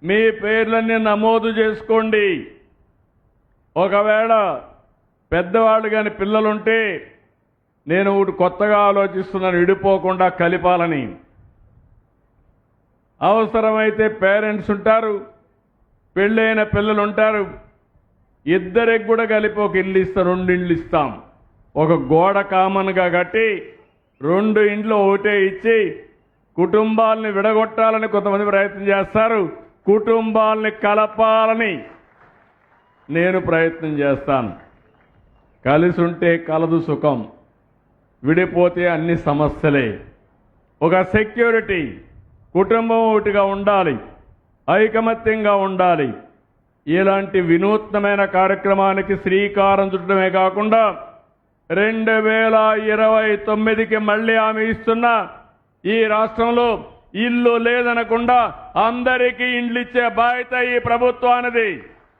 మీ పేర్లన్నీ నమోదు చేసుకోండి. ఒకవేళ పెద్దవాళ్ళు కాని పిల్లలుంటే నేను ఒకటి కొత్తగా ఆలోచిస్తున్నాను, విడిపోకుండా కలిపాలని. అవసరమైతే పేరెంట్స్ ఉంటారు, పెళ్ళైన పిల్లలు ఉంటారు, ఇద్దరికి కూడా కలిపి ఒక ఇల్లు ఇస్తాం, 2 ఇండ్లు ఇస్తాం. ఒక గోడ కామన్గా కట్టి 2 ఇండ్లు ఒకటే ఇచ్చి కుటుంబాలని విడగొట్టాలని కొంతమంది ప్రయత్నం చేస్తారు. కుటుంబాలని కలపాలని నేను ప్రయత్నం చేస్తాను. కలిసి ఉంటే కలదు సుఖం, విడిపోతే అన్ని సమస్యలే. ఒక సెక్యూరిటీ, కుటుంబం ఒకటిగా ఉండాలి, ఐకమత్యంగా ఉండాలి. ఇలాంటి వినూత్నమైన కార్యక్రమానికి శ్రీకారం చుట్టడమే కాకుండా 2029కి మళ్ళీ హామీ ఇస్తున్నా, ఈ రాష్ట్రంలో ఇల్లు లేదనకుండా అందరికీ ఇండ్లు ఇచ్చే బాధ్యత ఈ ప్రభుత్వానిది.